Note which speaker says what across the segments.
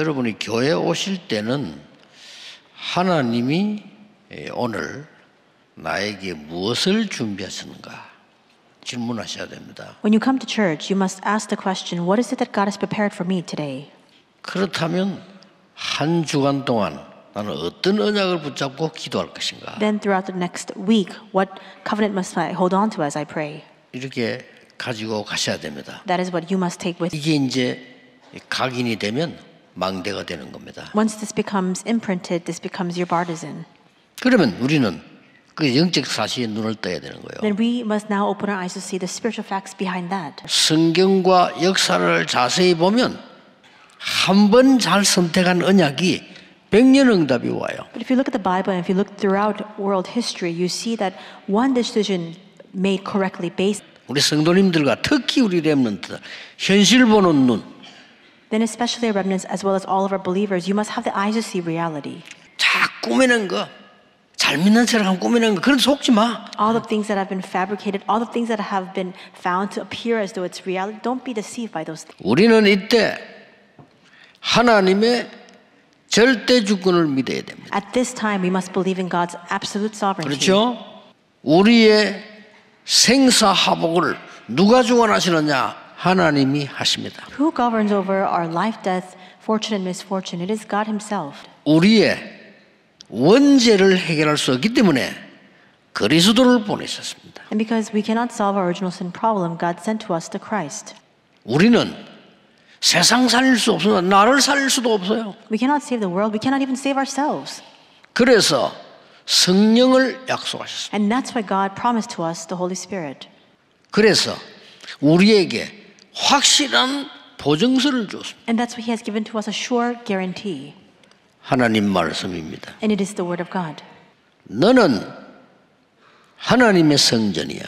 Speaker 1: 여러분이 교회 오실 때는 하나님이 오늘 나에게 무엇을 준비하셨는가 질문하셔야 됩니다.
Speaker 2: When you come to church, you must ask the question, what is it that God has prepared for me today?
Speaker 1: 그렇다면 한 주간 동안 나는 어떤 언약을 붙잡고 기도할 것인가?
Speaker 2: Then throughout the next week, what covenant must I hold on to as I pray?
Speaker 1: 이렇게 가지고 가셔야 됩니다.
Speaker 2: That is what you must take with you.
Speaker 1: 이게 이제 각인이 되면 망대가 되는 겁니다.
Speaker 2: Once this becomes imprinted, this becomes your partisan.
Speaker 1: 그러면 우리는 그 영적 사실에 눈을 떠야 되는 거예요.
Speaker 2: Then we must now open our eyes to see the spiritual facts behind that.
Speaker 1: 성경과 역사를 자세히 보면 한 번 잘 선택한 언약이 100년 응답이 와요.
Speaker 2: But if you look at the Bible and if you look throughout world history, you see that one decision made correctly based.
Speaker 1: 우리 성도님들과 특히 우리 렘넌트들 현실 보는 눈.
Speaker 2: Then especially our remnants as well as all of our believers, you must have the eyes to see reality.
Speaker 1: 자 꾸미는 거, 잘 믿는 척하면 꾸미는 거 그런 속지 마.
Speaker 2: All the things that have been fabricated, all the things that have been found to appear as though it's reality, don't be deceived by those things.
Speaker 1: 우리는 이때 하나님의 절대 주권을 믿어야 됩니다.
Speaker 2: At this time, we must believe in God's absolute sovereignty.
Speaker 1: 그렇죠? 우리의 생사화복을 누가 주관하시느냐? 하나님이 하십니다.
Speaker 2: Who governs over our life, death, fortune and misfortune? It is God Himself.
Speaker 1: 우리의 원죄를 해결할 수 없기 때문에 그리스도를 보내셨습니다.
Speaker 2: And because we cannot solve our original sin problem, God sent to us the Christ.
Speaker 1: 우리는 세상 살릴 수 없습니다. 나를 살릴 수도 없어요.
Speaker 2: We cannot save the world. We cannot even save ourselves.
Speaker 1: 그래서 성령을 약속하셨습니다.
Speaker 2: And that's why God promised to us the Holy Spirit.
Speaker 1: 그래서 우리에게 확실한 보증서를 주었습니다.
Speaker 2: And that's why He has given to us a sure guarantee.
Speaker 1: 하나님 말씀입니다.
Speaker 2: And it is the Word of God.
Speaker 1: 너는 하나님의 성전이야.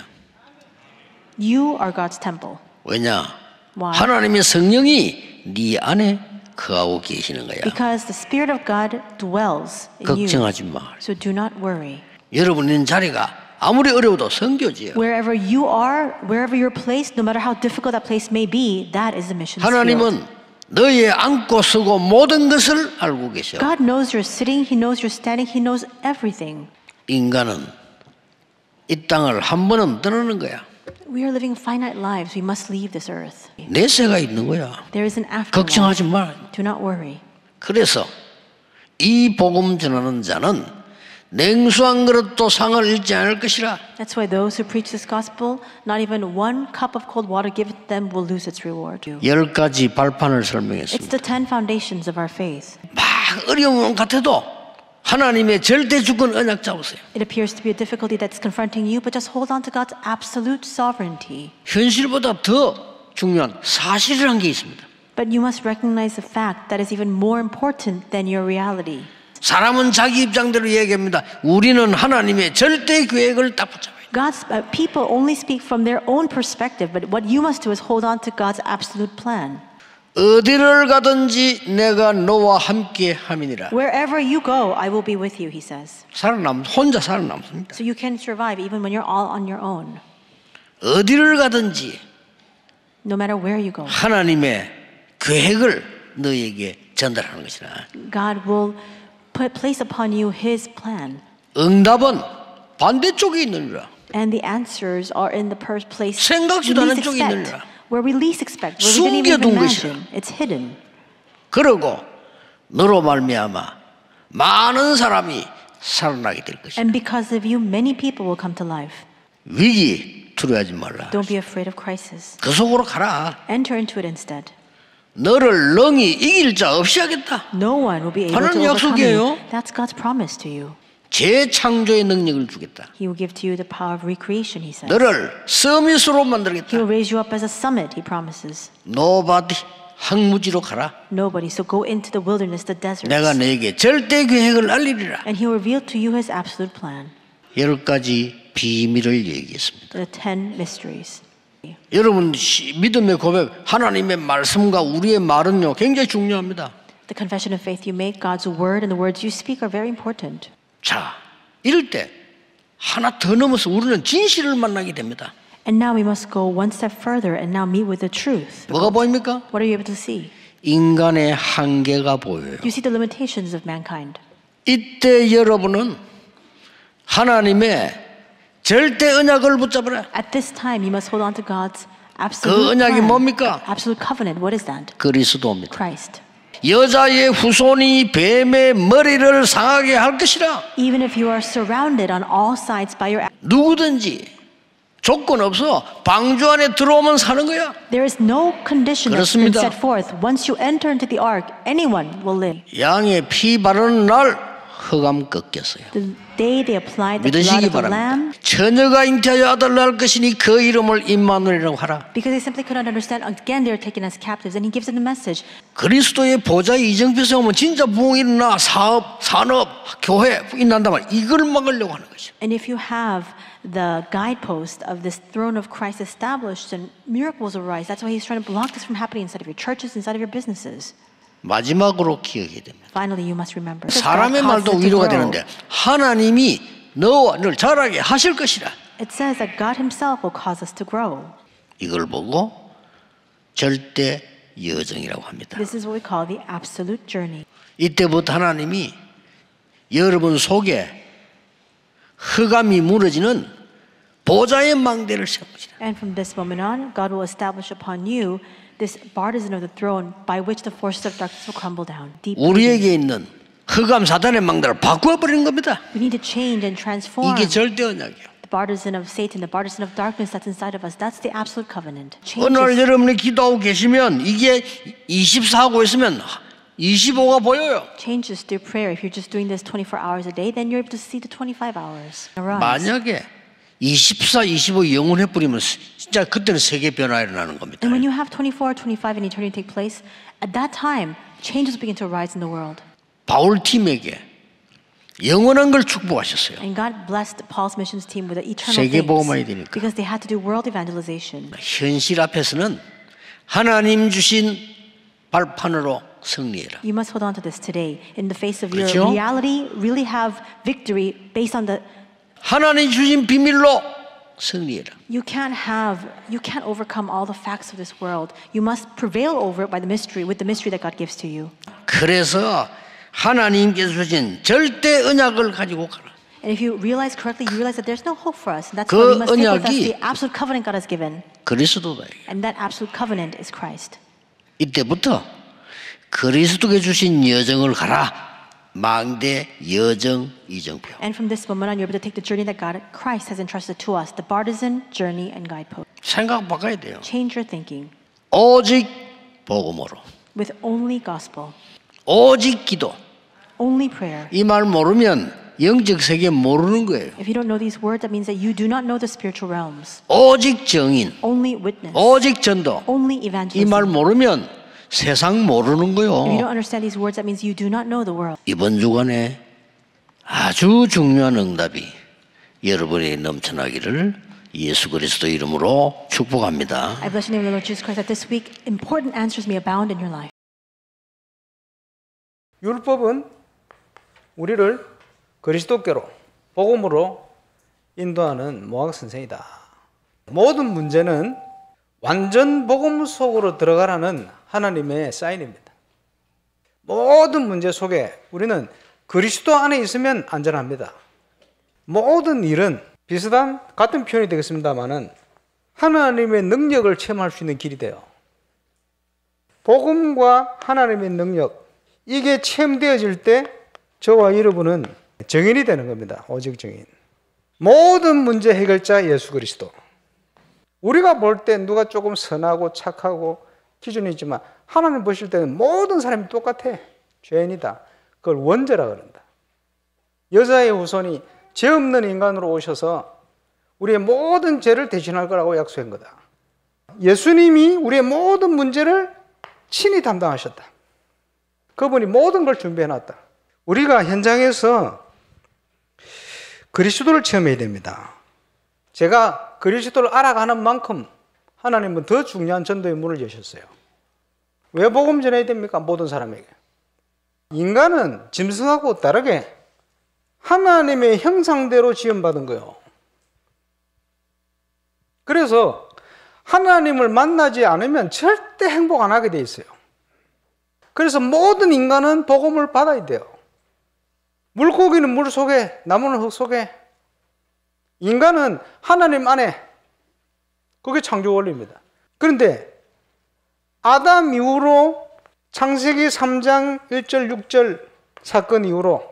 Speaker 2: You are God's temple.
Speaker 1: 왜냐?
Speaker 2: Why?
Speaker 1: 하나님의 성령이 네 안에 거하고 계시는 거야.
Speaker 2: Because the Spirit of God dwells in you.
Speaker 1: 걱정하지 마.
Speaker 2: So do not worry.
Speaker 1: 여러분 있는 자리가 아무리 어려워도 선교지예요.
Speaker 2: Wherever you are, wherever you're placed, no matter how difficult that place may be, that is the mission field.
Speaker 1: 하나님은 너의 앉고 서고 모든 것을 알고 계셔.
Speaker 2: God knows you're sitting, He knows you're standing, He knows everything.
Speaker 1: 인간은 이 땅을 한 번은 떠나는 거야.
Speaker 2: We are living finite lives. We must leave this earth.
Speaker 1: 내세가 있는 거야.
Speaker 2: There is an afterlife.
Speaker 1: 걱정하지 마.
Speaker 2: Do not worry.
Speaker 1: 그래서 이 복음 전하는 자는 냉수한 그릇도 상을 잃지 않을 것이라.
Speaker 2: That's why those who preach this gospel, not even one cup of cold water given to them will lose its reward.
Speaker 1: 10가지 발판을
Speaker 2: It's
Speaker 1: 설명했습니다.
Speaker 2: the 10 foundations of our faith.
Speaker 1: 막 어려운 것 같아도 하나님의 절대 주권 언약 잡으세요.
Speaker 2: It appears to be a difficulty that's confronting you, but just hold on to God's absolute sovereignty.
Speaker 1: 현실보다 더 중요한 사실이라는 게 있습니다.
Speaker 2: But you must recognize the fact that is even more important than your reality.
Speaker 1: 사람은 자기 입장대로 얘기합니다. 우리는 하나님의 절대 계획을 딱 붙잡아요.
Speaker 2: God's people only speak from their own perspective, but what you must do is hold on to God's absolute plan.
Speaker 1: 어디를 가든지 내가 너와 함께 함이니라.
Speaker 2: Wherever you go, I will be with you, He says.
Speaker 1: 혼자 살아남습니다.
Speaker 2: So you can survive even when you're all on your own.
Speaker 1: 어디를 가든지
Speaker 2: No matter where you go,
Speaker 1: 하나님의 계획을 너에게 전달하는 것이라.
Speaker 2: God will place upon you His plan.
Speaker 1: 응답은 반대쪽에 있느니라.
Speaker 2: And the answers are in the place we
Speaker 1: 생각지도 않은
Speaker 2: least
Speaker 1: 쪽에
Speaker 2: expect,
Speaker 1: 있느니라.
Speaker 2: where we least expect, where we didn't even
Speaker 1: 숨겨둔
Speaker 2: imagine.
Speaker 1: 것이라.
Speaker 2: It's hidden.
Speaker 1: 그러고 너로 말미암아 많은 사람이 살아나게 될 것이다.
Speaker 2: And because of you, many people will come to life.
Speaker 1: 위기 두려워하지 말라.
Speaker 2: Don't be afraid of crisis.
Speaker 1: 그 속으로 가라.
Speaker 2: Enter into it instead.
Speaker 1: 너를 능히 이길 자 없이 하겠다.
Speaker 2: No one will be able to
Speaker 1: 하나님
Speaker 2: overcome
Speaker 1: 약속이에요.
Speaker 2: you. That's God's promise to you.
Speaker 1: 재창조의 능력을 주겠다.
Speaker 2: He will give to you the power of recreation, He says.
Speaker 1: 너를 서밋으로
Speaker 2: He
Speaker 1: 만들겠다.
Speaker 2: will raise you up as a summit, He promises.
Speaker 1: 노바디 항무지로 가라.
Speaker 2: Nobody. So go into the wilderness, the deserts.
Speaker 1: 내가 너에게 절대 계획을 알리리라.
Speaker 2: And He will reveal to you His absolute plan.
Speaker 1: 10가지 비밀을 얘기했습니다.
Speaker 2: The 10 mysteries.
Speaker 1: 여러분 믿음의 고백, 하나님의 말씀과 우리의 말은요 굉장히 중요합니다.
Speaker 2: The confession of faith you make, God's word, and the words you speak are very important.
Speaker 1: 자, 이럴 때 하나 더 넘어서 우리는 진실을 만나게 됩니다.
Speaker 2: And now we must go one step further and now meet with the truth.
Speaker 1: 뭐가 보입니까?
Speaker 2: What are you able to see?
Speaker 1: 인간의 한계가 보여요.
Speaker 2: You see the limitations of mankind.
Speaker 1: 이때 여러분은 하나님의 절대 언약을 붙잡으라.
Speaker 2: At this time, you must hold on to God's
Speaker 1: 그
Speaker 2: absolute
Speaker 1: 언약이
Speaker 2: plan,
Speaker 1: 뭡니까?
Speaker 2: absolute covenant. What is that?
Speaker 1: 그리스도입니다.
Speaker 2: Christ.
Speaker 1: 여자의 후손이 뱀의 머리를 상하게 할 것이라.
Speaker 2: Even if you are surrounded on all sides by your
Speaker 1: 누구든지 조건 없어. 방주 안에 들어오면 사는 거야.
Speaker 2: there is no condition that's been
Speaker 1: 그렇습니다.
Speaker 2: set forth. Once you enter into the ark, anyone will live.
Speaker 1: 양의 피 바르는 날 흑암 꺾였어요.
Speaker 2: The day they applied the blood
Speaker 1: 믿으시기
Speaker 2: of the
Speaker 1: 바랍니다.
Speaker 2: lamb,
Speaker 1: 처녀가 잉태하여 아들 낳을 것이니 그 이름을 임마누엘이라고 하라.
Speaker 2: because they simply could not understand. Again, they are taken as captives, and he gives them the message.
Speaker 1: 그리스도의 보좌에 이정표 세우면 진짜 부흥이 일어나 사업, 산업, 교회 일어난다면 이걸 막으려고 하는 거죠.
Speaker 2: And if you have the guidepost of this throne of Christ established, then miracles will arise. That's why he's trying to block this from happening inside of your churches, inside of your businesses.
Speaker 1: 마지막으로 기억해야 됩니다.
Speaker 2: Finally, you must remember.
Speaker 1: 사람의
Speaker 2: God
Speaker 1: 말도
Speaker 2: causes it to
Speaker 1: 위로가
Speaker 2: grow.
Speaker 1: 되는데 하나님이 너와 늘 자라게 하실 것이라.
Speaker 2: It says that God himself will cause us to grow.
Speaker 1: 이걸 보고 절대 여정이라고 합니다.
Speaker 2: This is what we call the absolute journey.
Speaker 1: 이때부터 하나님이 여러분 속에 흑암이 무너지는 보좌의 망대를 세우시라.
Speaker 2: And from this moment on, God will establish upon you this partisan of the throne by which the forces of darkness will crumble down. Deep within.
Speaker 1: 우리에게 있는 흑암 사단의 망대를 바꿔버리는 겁니다.
Speaker 2: We need to change and transform
Speaker 1: 이게 절대 언약이에요.
Speaker 2: the partisan of Satan, the partisan of darkness that's inside of us. That's the absolute covenant.
Speaker 1: 어느 날
Speaker 2: Changes.
Speaker 1: 여러분이 기도하고 계시면 이게 24하고 있으면 25가 보여요.
Speaker 2: Changes through prayer. If you're just doing this 24 hours a day, then you're able to see the 25 hours arise.
Speaker 1: 만약에 24, 25 영혼해 버리면 진짜 그때는 세계 변화 일어나는 겁니다.
Speaker 2: And when you have 24, 25 and eternity take place, at that time, changes begin to arise in the world.
Speaker 1: 바울 팀에게 영원한 걸 축복하셨어요.
Speaker 2: And God blessed Paul's missions team with the eternal
Speaker 1: 세계
Speaker 2: things
Speaker 1: 복음화해야 되니까.
Speaker 2: because they had to do world evangelization.
Speaker 1: 현실 앞에서는 하나님 주신 발판으로 승리해라.
Speaker 2: You must hold on to this today. In the face of your
Speaker 1: 그렇죠?
Speaker 2: reality, really have victory based on the.
Speaker 1: 하나님 주신 비밀로 승리해라.
Speaker 2: You can't overcome all the facts of this world. You must prevail over it by the mystery, with the mystery that God gives to you.
Speaker 1: 그래서 하나님께서 주신 절대 언약을 가지고 가라.
Speaker 2: And if you realize correctly, you realize that there's no hope for us. And that's
Speaker 1: 그
Speaker 2: why we must take with us
Speaker 1: 언약이
Speaker 2: the absolute covenant God has given.
Speaker 1: 그리스도다.
Speaker 2: And that absolute covenant is Christ.
Speaker 1: 이때부터 그리스도께 주신 여정을 가라. 망대 여정 이정표.
Speaker 2: And from this moment on, you're able to take the journey that Christ has entrusted to us, the partisan journey and guidepost.
Speaker 1: 생각 바꿔야 돼요.
Speaker 2: Change your thinking
Speaker 1: 오직 복음으로.
Speaker 2: with only gospel,
Speaker 1: 오직 기도.
Speaker 2: only prayer.
Speaker 1: 이 말 모르면 영적 세계 모르는 거예요.
Speaker 2: If you don't know these words, that means that you do not know the spiritual realms.
Speaker 1: 오직 정인.
Speaker 2: Only witness,
Speaker 1: 오직 전도.
Speaker 2: only
Speaker 1: 이
Speaker 2: evangelism.
Speaker 1: 말 모르면 세상 모르는
Speaker 2: If you
Speaker 1: 거요.
Speaker 2: don't understand these words, that means you do not know the world.
Speaker 1: 이번 주간에 아주 중요한 응답이 여러분이 넘쳐나기를 예수 그리스도 이름으로 축복합니다.
Speaker 2: I bless you in the name of the Lord Jesus Christ that this week important answers may abound in your life.
Speaker 3: 율법은 우리를 그리스도께로 복음으로 인도하는 모학 선생이다. 모든 문제는 완전 복음 속으로 들어가라는 하나님의 사인입니다. 모든 문제 속에 우리는 그리스도 안에 있으면 안전합니다. 모든 일은 비슷한 같은 표현이 되겠습니다만은 하나님의 능력을 체험할 수 있는 길이 돼요. 복음과 하나님의 능력, 이게 체험되어질 때 저와 여러분은 정인이 되는 겁니다. 오직 정인. 모든 문제 해결자 예수 그리스도. 우리가 볼 때 누가 조금 선하고 착하고 기준이 있지만 하나님 보실 때는 모든 사람이 똑같아. 죄인이다. 그걸 원죄라 그런다. 여자의 후손이 죄 없는 인간으로 오셔서 우리의 모든 죄를 대신할 거라고 약속한 거다. 예수님이 우리의 모든 문제를 친히 담당하셨다. 그분이 모든 걸 준비해놨다. 우리가 현장에서 그리스도를 체험해야 됩니다. 제가 그리스도를 알아가는 만큼 하나님은 더 중요한 전도의 문을 여셨어요. 왜 복음 전해야 됩니까? 모든 사람에게. 인간은 짐승하고 다르게 하나님의 형상대로 지음받은 거예요. 그래서 하나님을 만나지 않으면 절대 행복 안 하게 돼 있어요. 그래서 모든 인간은 복음을 받아야 돼요. 물고기는 물 속에, 나무는 흙 속에, 인간은 하나님 안에. 그게 창조 원리입니다. 그런데 아담 이후로 창세기 3장 1절 6절 사건 이후로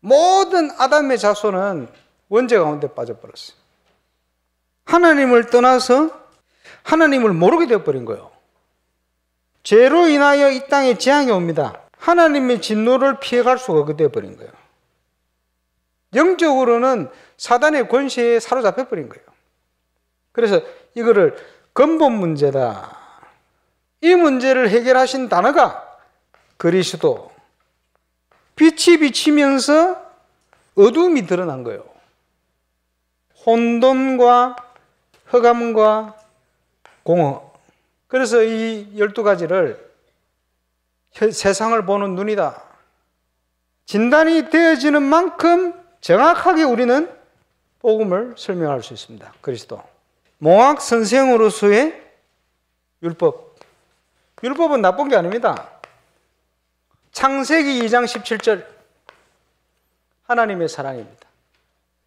Speaker 3: 모든 아담의 자손은 원죄 가운데 빠져버렸어요. 하나님을 떠나서 하나님을 모르게 되어버린 거예요. 죄로 인하여 이 땅에 재앙이 옵니다. 하나님의 진노를 피해갈 수가 없게 되어버린 거예요. 영적으로는 사단의 권세에 사로잡혀버린 거예요. 그래서 이거를 근본 문제다. 이 문제를 해결하신 단어가 그리스도. 빛이 비치면서 어둠이 드러난 거예요. 혼돈과 흑암과 공허. 그래서 이 12가지를 세상을 보는 눈이다. 진단이 되어지는 만큼 정확하게 우리는 복음을 설명할 수 있습니다. 그리스도. 몽학 선생으로서의 율법. 율법은 나쁜 게 아닙니다. 창세기 2장 17절 하나님의 사랑입니다.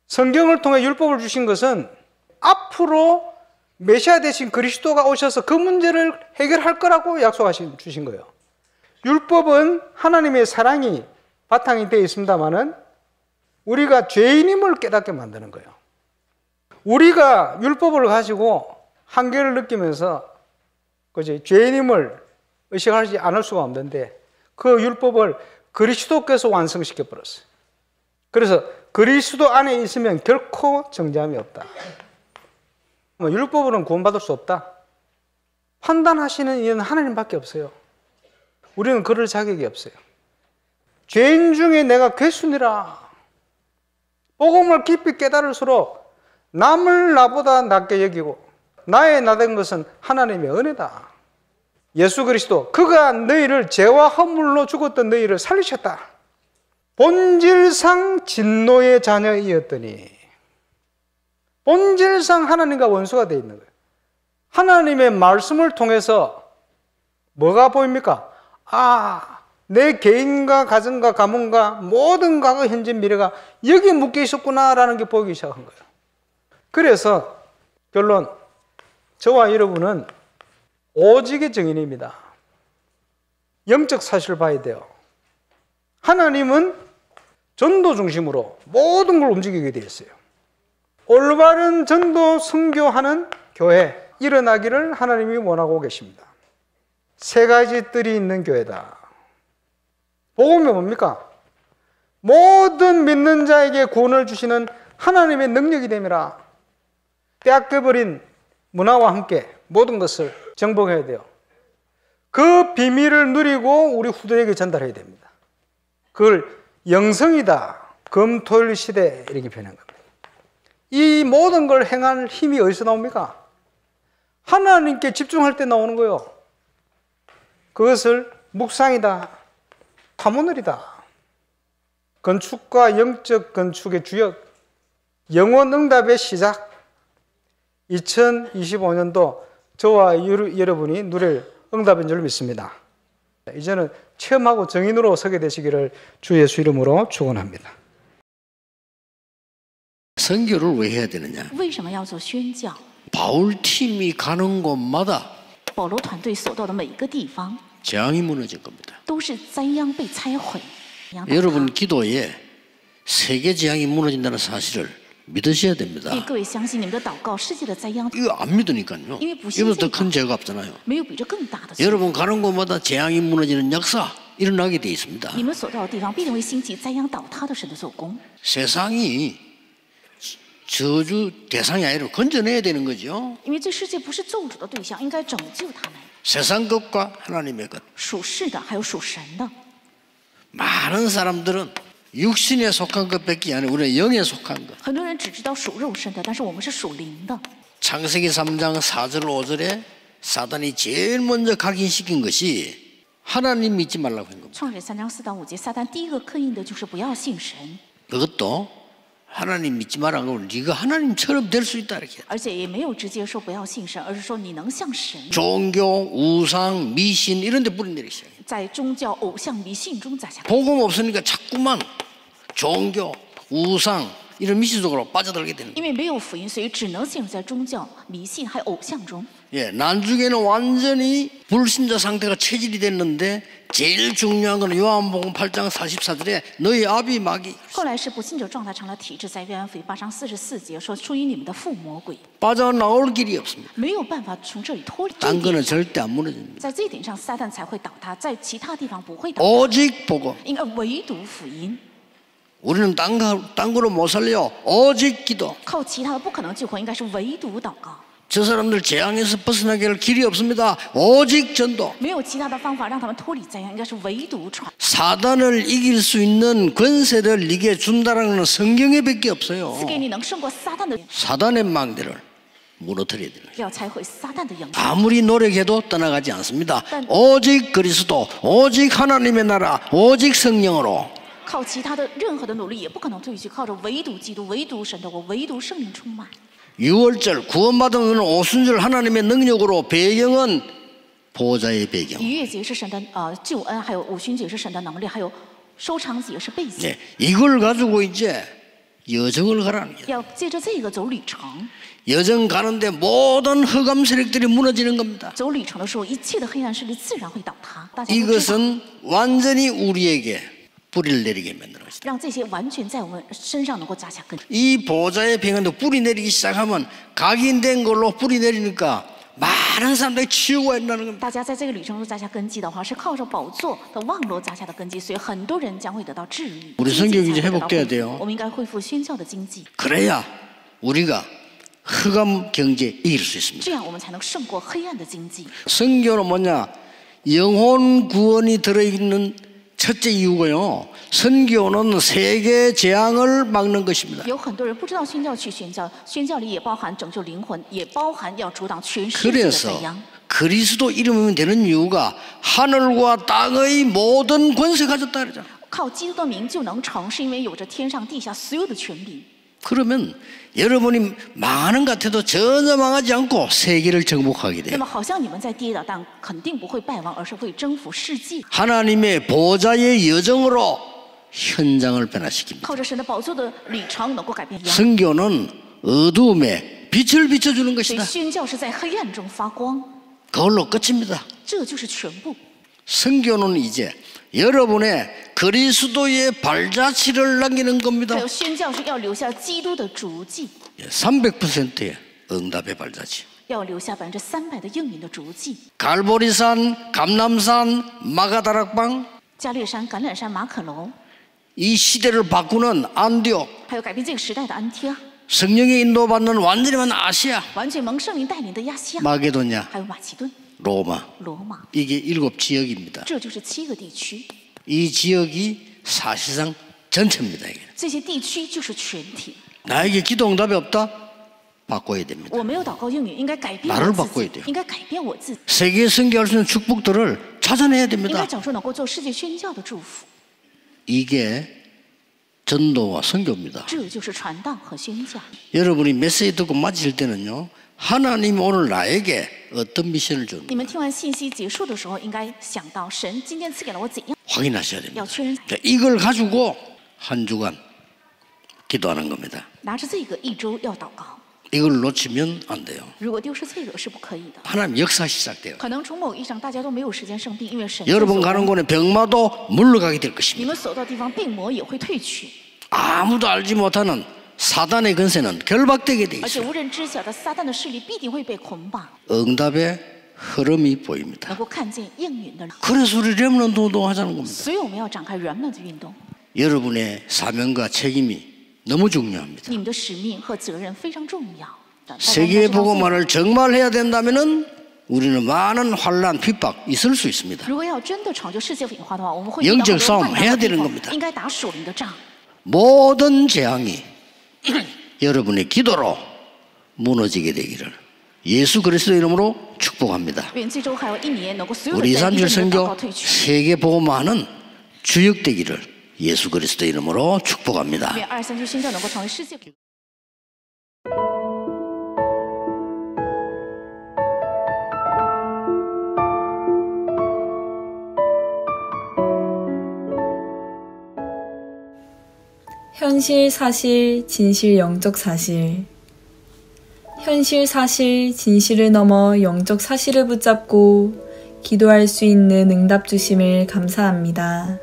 Speaker 3: 성경을 통해 율법을 주신 것은 앞으로 메시아 대신 그리스도가 오셔서 그 문제를 해결할 거라고 주신 거예요. 율법은 하나님의 사랑이 바탕이 되어 있습니다만은 우리가 죄인임을 깨닫게 만드는 거예요. 우리가 율법을 가지고 한계를 느끼면서 죄인임을 의식하지 않을 수가 없는데 그 율법을 그리스도께서 완성시켜 버렸어요. 그래서 그리스도 안에 있으면 결코 정죄함이 없다. 율법으로는 구원받을 수 없다. 판단하시는 이는 하나님밖에 없어요. 우리는 그럴 자격이 없어요. 죄인 중에 내가 괴순이라. 복음을 깊이 깨달을수록 남을 나보다 낮게 여기고 나의 나된 것은 하나님의 은혜다. 예수 그리스도 그가 너희를 죄와 허물로 죽었던 너희를 살리셨다. 본질상 진노의 자녀이었더니 본질상 하나님과 원수가 되어 있는 거예요. 하나님의 말씀을 통해서 뭐가 보입니까? 내 개인과 가정과 가문과 모든 과거, 현재, 미래가 여기에 묶여 있었구나라는 게 보이기 시작한 거예요. 그래서 결론, 저와 여러분은 오직의 증인입니다. 영적 사실을 봐야 돼요. 하나님은 전도 중심으로 모든 걸 움직이게 되어 있어요. 올바른 전도 선교하는 교회 일어나기를 하나님이 원하고 계십니다. 세 가지 뜰이 있는 교회다. 복음이 뭡니까? 모든 믿는 자에게 구원을 주시는 하나님의 능력이 됨이라. 빼앗겨버린 문화와 함께 모든 것을 정복해야 돼요. 그 비밀을 누리고 우리 후대에게 전달해야 됩니다. 그걸 영성이다. 금토일 시대 이렇게 표현한 겁니다. 이 모든 걸 행할 힘이 어디서 나옵니까? 하나님께 집중할 때 나오는 거예요. 그것을 묵상이다. 파문을이다. 건축과 영적 건축의 주역, 영원 응답의 시작. 2025년도 저와 여러분이 누릴 응답인 줄 믿습니다. 이제는 체험하고 정인으로 서게 되시기를 주 예수 이름으로 축원합니다.
Speaker 1: 선교를 왜 해야 되느냐?
Speaker 2: 为什么要做宣教？
Speaker 1: 바울 팀이 가는 곳마다
Speaker 2: 保罗团队所到的每一个地方，
Speaker 1: 재앙이 무너질 겁니다.
Speaker 2: 都是灾殃被拆毁。
Speaker 1: 여러분 기도에 세계 재앙이 무너진다는 사실을 믿으셔야 됩니다.
Speaker 2: 各位相信你们的祷告，世界的灾殃
Speaker 1: 이거 안 믿으니까요.
Speaker 2: 因为不信
Speaker 1: 이보다 더 큰 죄가 없잖아요.
Speaker 2: 没有比这更大的罪。
Speaker 1: 여러분 가는 곳마다 재앙이 무너지는 역사 일어나게 돼 있습니다.
Speaker 2: 你们所到的地方必定会兴起灾殃倒塌的神的做工。
Speaker 1: 세상이 저주 대상이 아니라 건져내야 되는 거죠.
Speaker 2: 因为这世界不是咒诅的对象，应该拯救他们。
Speaker 1: 세상 것과 하나님의 것.
Speaker 2: 属世的还有属神的。
Speaker 1: 많은 사람들은 육신에 속한 것밖에 아니라 우리는 영에 속한 것.
Speaker 2: 很多人只知道属肉身的，但是我们是属灵的。
Speaker 1: 창세기 3장 4절 5절에 사단이 제일 먼저 각인시킨 것이 하나님 믿지 말라고 한 겁니다.
Speaker 2: 创世3章4到5节，撒旦第一个刻印的就是不要信神，
Speaker 1: 그것도 하나님 믿지 마라 그러고 네가 하나님처럼 될 수 있다 이렇게.
Speaker 2: 而且也没有直接说不要信神，而是说你能像神。
Speaker 1: 종교, 우상, 미신 이런 데 뿌리내리기 시작해요.
Speaker 2: 在宗教、偶像、迷信中砸下。
Speaker 1: 복음 없으니까 자꾸만 종교, 우상 이런 미신 속으로 빠져들게 되는 거예요.
Speaker 2: 因为没有福音，所以只能陷入在宗教、迷信还有偶像中。
Speaker 1: 예, 나중에는 완전히 불신자 상태가 체질이 됐는데 제일 중요한 건 요한복음 8장 44절에 너희 아비 마귀.
Speaker 2: 后来是不信者状态成了体质，在约翰福音8章44节说出于你们的父魔鬼，
Speaker 1: 빠져나올 길이 없습니다.
Speaker 2: 没有办法从这里脱离。
Speaker 1: 딴 거는 절대 안 무너집니다.
Speaker 2: 在这一点上，撒旦才会倒塌，在其他地方不会倒塌。
Speaker 1: 오직 복음.
Speaker 2: 应该唯独福音，
Speaker 1: 우리는 딴 거로 못 살려. 오직 기도.
Speaker 2: 靠其他的不可能救活，应该是唯独祷告。
Speaker 1: 저 사람들 재앙에서 벗어나게 할 길이 없습니다. 오직 전도.
Speaker 2: 没有其他的方法让他们脱离灾殃，应该是唯独传。
Speaker 1: 사단을 이길 수 있는 권세를 네게 준다는 건 성경에 밖에 없어요.
Speaker 2: 赐给你能胜过撒旦的，
Speaker 1: 사단의 망대를 무너뜨려야 되는 거예요.
Speaker 2: 要拆毁撒旦的影响。
Speaker 1: 아무리 노력해도 떠나가지 않습니다. 오직 그리스도, 오직 하나님의 나라, 오직 성령으로.
Speaker 2: 靠其他的任何的努力也不可能退去，靠着唯独基督、唯独神的国、唯独圣灵充满。
Speaker 1: 6월절 구원받은 오순절 하나님의 능력으로 배경은 보좌의 배경.
Speaker 2: 逾越节是神的救恩，还有五旬节是神的能力，还有收场节是背景。
Speaker 1: 네, 이걸 가지고 이제 여정을 가라는 거예요.
Speaker 2: 要借着这个走旅程，
Speaker 1: 여정 가는데 모든 흑암 세력들이 무너지는 겁니다.
Speaker 2: 走旅程的时候，一切的黑暗势力自然会倒塌。大家都知道，
Speaker 1: 이것은 완전히 우리에게 뿌리를 내리게 만드는 것이다.
Speaker 2: 让这些完全在我们身上能够扎下根。
Speaker 1: 이 보좌의 병원도 뿌리 내리기 시작하면 각인된 걸로 뿌리 내리니까 많은 사람들이 치유가 된다는 겁니다.
Speaker 2: 大家在这个旅程中扎下根基的话，是靠着宝座的望楼扎下的根基，所以很多人将会得到治愈。
Speaker 1: 우리
Speaker 2: 经济
Speaker 1: 성경이
Speaker 2: 才
Speaker 1: 이제
Speaker 2: 会得到
Speaker 1: 회복돼야
Speaker 2: 恢复
Speaker 1: 돼요.
Speaker 2: 我们应该恢复宣教的经济，
Speaker 1: 그래야 우리가 흑암 경제 이길 수 있습니다.
Speaker 2: 这样我们才能胜过黑暗的经济。
Speaker 1: 성교는 뭐냐? 영혼 구원이 들어있는 첫째 이유고요. 선교는 세계 재앙을 막는 것입니다.
Speaker 2: 有很多人不知道宣教去宣教，宣教里也包含拯救灵魂，也包含要阻挡全世界的灾
Speaker 1: 그래서
Speaker 2: 殃。
Speaker 1: 그리스도 이름이면 되는 이유가 하늘과 땅의 모든 권세 가졌다 그러죠.
Speaker 2: 靠基督的名就能成，是因为有着天上地下所有的权柄。
Speaker 1: 그러면 여러분이 망하는 것 같아도 전혀 망하지 않고 세계를 정복하게
Speaker 2: 那
Speaker 1: 돼요.
Speaker 2: 么好像你们在跌倒，但肯定不会败亡，而是会征服世界。
Speaker 1: 하나님의 보좌의 여정으로 현장을 변화시킵니다.
Speaker 2: 靠着神的宝座的里程，能够改变。
Speaker 1: 선교는 어두움에 빛을 비춰주는
Speaker 2: 所以
Speaker 1: 것이다.
Speaker 2: 宣教是在黑暗中发光，
Speaker 1: 그걸로 끝입니다.
Speaker 2: 这就是全部。
Speaker 1: 선교는 이제 여러분의 그리스도의 발자취를 남기는
Speaker 2: 还
Speaker 1: 겁니다.
Speaker 2: 有宣教是要留下基督的足迹，
Speaker 1: 300%의 응답의 발자취.
Speaker 2: 要留下300%的应允的足迹。
Speaker 1: 갈보리산, 감남산, 마가다락방
Speaker 2: 加略山、橄榄山、马可楼，
Speaker 1: 이 시대를 바꾸는 안디옥
Speaker 2: 还有改变这个时代的安提阿，
Speaker 1: 성령의 인도받는 완전히만 아시아
Speaker 2: 完全蒙圣灵带领的亚细亚，
Speaker 1: 마게도냐
Speaker 2: 还有马其顿、
Speaker 1: 로마
Speaker 2: 罗马，
Speaker 1: 이게 7지역입니다.
Speaker 2: 这就是7个地区。
Speaker 1: 이 지역이 사실상 전체입니다. 이게.
Speaker 2: 这些地区就是全体。
Speaker 1: 나에게 기도 응답이 없다? 바꿔야 됩니다.
Speaker 2: 我没有祷告应允，应该改变
Speaker 1: 나를
Speaker 2: 我
Speaker 1: 바꿔야
Speaker 2: 自
Speaker 1: 돼요
Speaker 2: 己，应该改变我自己，
Speaker 1: 세계에 선교할 수 있는 축복들을 찾아내야
Speaker 2: 应
Speaker 1: 됩니다.
Speaker 2: 该找出能够做世界宣教的祝福。
Speaker 1: 이게 전도와 선교입니다.
Speaker 2: 这就是传道和宣教。
Speaker 1: 여러분이 메시지 듣고 맞으실 때는요, 하나님 오늘 나에게 어떤 미션을 줬는지
Speaker 2: 你们听完信息结束的时候，应该想到神今天赐给了我怎样，
Speaker 1: 확인하셔야 됩니다.
Speaker 2: 要确认。
Speaker 1: 자, 이걸 가지고 한 주간 기도하는 겁니다.
Speaker 2: 拿着这个一周要祷告，
Speaker 1: 이걸 놓치면 안 돼요.
Speaker 2: 如果丢失这个是不可以的。
Speaker 1: 하나님 역사 시작돼요.
Speaker 2: 可能从某意义上大家都没有时间生病，因为神
Speaker 1: 여러분
Speaker 2: 在
Speaker 1: 가는
Speaker 2: 所
Speaker 1: 곳에 병마도 물러가게 될
Speaker 2: 你
Speaker 1: 것입니다.
Speaker 2: 们所到的地方，病魔也会退去，
Speaker 1: 아무도 알지 못하는 사단의 권세는 결박되게 돼
Speaker 2: 而且
Speaker 1: 있어요.
Speaker 2: 无人知晓的撒旦的势力必定会被捆绑，
Speaker 1: 응답의 흐름이 보입니다.
Speaker 2: 能够看见应允的人。
Speaker 1: 그래서 우리 렘넌트 운동하자는 겁니다.
Speaker 2: 所以我们要展开 remnant 的运动。
Speaker 1: 여러분의 사명과 책임이 너무 중요합니다.
Speaker 2: 你们的使命和责任非常重要。大家应该
Speaker 1: 세계
Speaker 2: 知道这个
Speaker 1: 복음화를 정말 해야 된다면은 우리는 많은 환란, 핍박 있을 수 있습니다.
Speaker 2: 如果要真的成就世界文化的话，我们会遇到
Speaker 1: 영적
Speaker 2: 很多
Speaker 1: 싸움
Speaker 2: 困难
Speaker 1: 해야
Speaker 2: 和逼
Speaker 1: 되는
Speaker 2: 迫
Speaker 1: 겁니다.
Speaker 2: 应该打属灵的仗。
Speaker 1: 모든 재앙이 여러분의 기도로 무너지게 되기를 예수 그리스도 이름으로 축복합니다.
Speaker 2: 愿这周还有1年能够所有的
Speaker 1: 우리
Speaker 2: 灾因
Speaker 1: 이산줄
Speaker 2: 着你的祷告
Speaker 1: 선교
Speaker 2: 退去，
Speaker 1: 세계 복음화는 주역되기를 예수 그리스도 이름으로 축복합니다.
Speaker 2: 愿237新教能够成为世界。
Speaker 4: 현실, 사실, 진실, 영적 사실. 현실, 사실, 진실을 넘어 영적 사실을 붙잡고 기도할 수 있는 응답 주심을 감사합니다.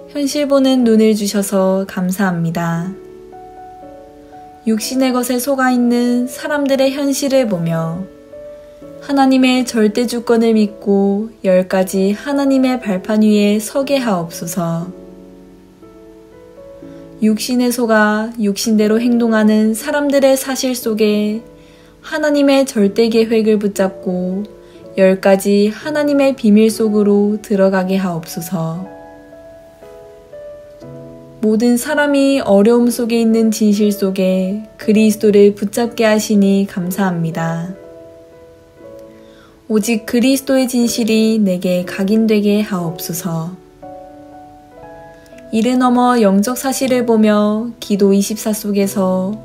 Speaker 4: 현실 보는 눈을 주셔서 감사합니다. 육신의 것에 속아 있는 사람들의 현실을 보며 하나님의 절대 주권을 믿고 10가지 하나님의 발판 위에 서게 하옵소서. 육신에 속아 육신대로 행동하는 사람들의 사실 속에 하나님의 절대 계획을 붙잡고 10가지 하나님의 비밀 속으로 들어가게 하옵소서. 모든 사람이 어려움 속에 있는 진실 속에 그리스도를 붙잡게 하시니 감사합니다. 오직 그리스도의 진실이 내게 각인되게 하옵소서. 이를 넘어 영적 사실을 보며 기도 24 속에서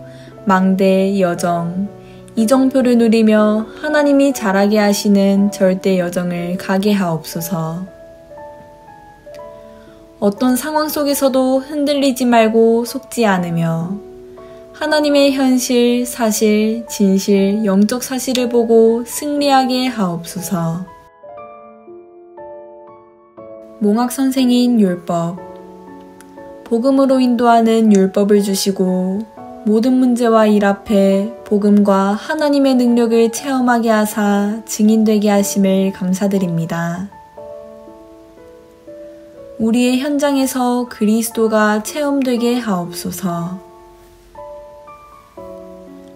Speaker 4: 망대, 여정, 이정표를 누리며 하나님이 자라게 하시는 절대 여정을 가게 하옵소서. 어떤 상황 속에서도 흔들리지 말고 속지 않으며 하나님의 현실, 사실, 진실, 영적 사실을 보고 승리하게 하옵소서. 몽학 선생인 율법, 복음으로 인도하는 율법을 주시고 모든 문제와 일 앞에 복음과 하나님의 능력을 체험하게 하사 증인되게 하심을 감사드립니다. 우리의 현장에서 그리스도가 체험되게 하옵소서.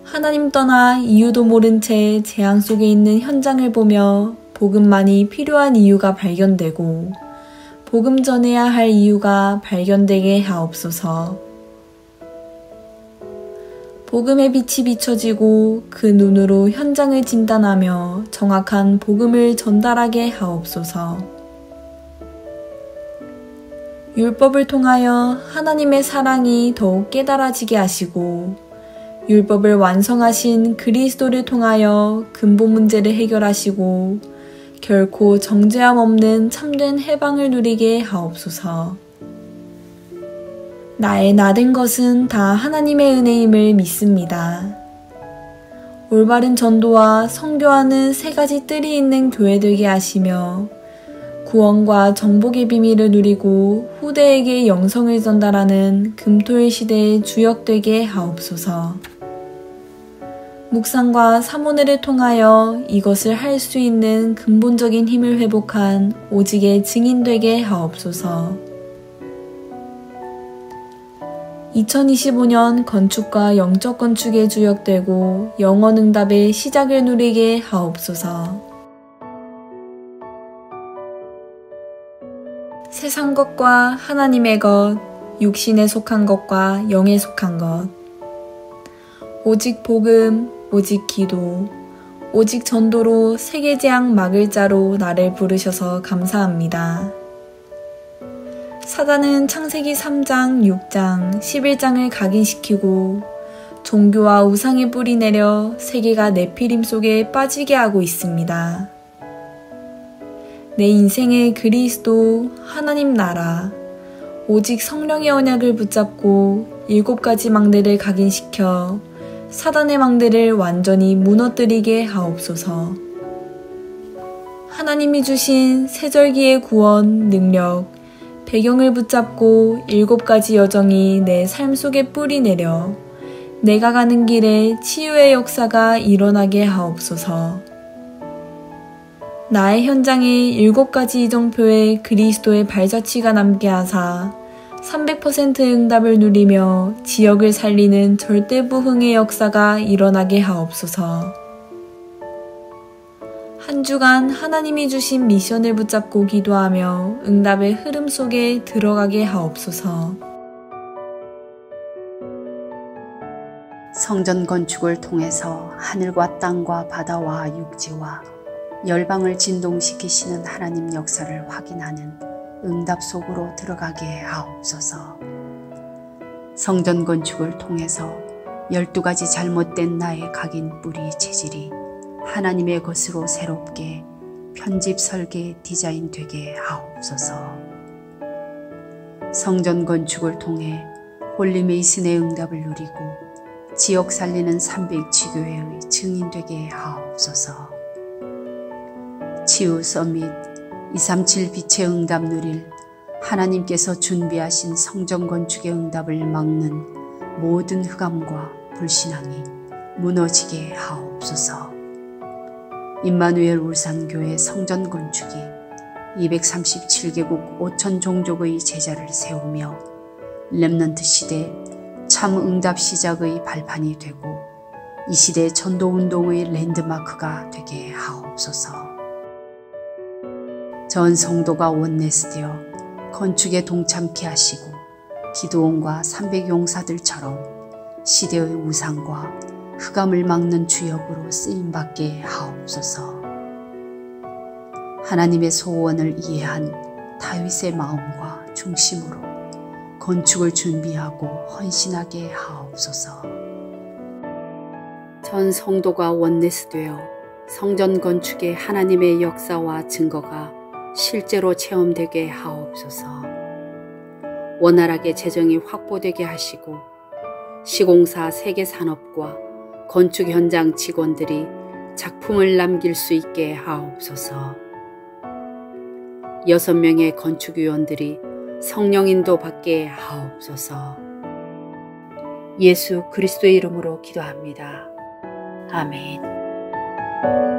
Speaker 4: 하나님 떠나 이유도 모른 채 재앙 속에 있는 현장을 보며 복음만이 필요한 이유가 발견되고 복음 전해야 할 이유가 발견되게 하옵소서. 복음의 빛이 비춰지고 그 눈으로 현장을 진단하며 정확한 복음을 전달하게 하옵소서. 율법을 통하여 하나님의 사랑이 더욱 깨달아지게 하시고 율법을 완성하신 그리스도를 통하여 근본 문제를 해결하시고 결코 정죄함 없는 참된 해방을 누리게 하옵소서. 나의 나된 것은 다 하나님의 은혜임을 믿습니다. 올바른 전도와 선교하는 3가지 뜰이 있는 교회 되게 하시며 구원과 정복의 비밀을 누리고 후대에게 영성을 전달하는 금토일 시대의 주역 되게 하옵소서. 묵상과 사모내를 통하여 이것을 할 수 있는 근본적인 힘을 회복한 오직의 증인되게 하옵소서. 2025년 건축과 영적 건축의 주역되고 영원 응답의 시작을 누리게 하옵소서. 세상 것과 하나님의 것, 육신에 속한 것과 영에 속한 것, 오직 복음, 오직 기도, 오직 전도로 세계재앙 막을 자로 나를 부르셔서 감사합니다. 사단은 창세기 3장, 6장, 11장을 각인시키고 종교와 우상의 뿌리 내려 세계가 네피림 속에 빠지게 하고 있습니다. 내 인생의 그리스도, 하나님 나라, 오직 성령의 언약을 붙잡고 7가지 망대를 각인시켜 사단의 망대를 완전히 무너뜨리게 하옵소서. 하나님이 주신 세절기의 구원, 능력, 배경을 붙잡고 7가지 여정이 내 삶 속에 뿌리 내려 내가 가는 길에 치유의 역사가 일어나게 하옵소서. 나의 현장에 7가지 이정표에 그리스도의 발자취가 남게 하사 300% 응답을 누리며 지역을 살리는 절대부흥의 역사가 일어나게 하옵소서. 한 주간 하나님이 주신 미션을 붙잡고 기도하며 응답의 흐름 속에 들어가게 하옵소서.
Speaker 5: 성전 건축을 통해서 하늘과 땅과 바다와 육지와 열방을 진동시키시는 하나님 역사를 확인하는 응답 속으로 들어가게 하옵소서. 성전 건축을 통해서 12가지 잘못된 나의 각인 뿌리 체질이 하나님의 것으로 새롭게 편집 설계 디자인 되게 하옵소서. 성전 건축을 통해 홀리메이슨의 응답을 누리고 지역 살리는 300지교회의 증인 되게 하옵소서. 치유 서밋 237 빛의 응답 누릴 하나님께서 준비하신 성전 건축의 응답을 막는 모든 흑암과 불신앙이 무너지게 하옵소서. 임마누엘 울산교회 성전 건축이 237개국 5천 종족의 제자를 세우며 렘넌트 시대 참 응답 시작의 발판이 되고 이 시대 전도운동의 랜드마크가 되게 하옵소서. 전 성도가 원내스되어 건축에 동참케 하시고 기드온과 300용사들처럼 시대의 우상과 흑암을 막는 주역으로 쓰임받게 하옵소서. 하나님의 소원을 이해한 다윗의 마음과 중심으로 건축을 준비하고 헌신하게 하옵소서. 전 성도가 원내스되어 성전 건축의 하나님의 역사와 증거가 실제로 체험되게 하옵소서. 원활하게 재정이 확보되게 하시고 시공사 세계산업과 건축 현장 직원들이 작품을 남길 수 있게 하옵소서. 6명의 건축위원들이 성령 인도 받게 하옵소서. 예수 그리스도의 이름으로 기도합니다. 아멘.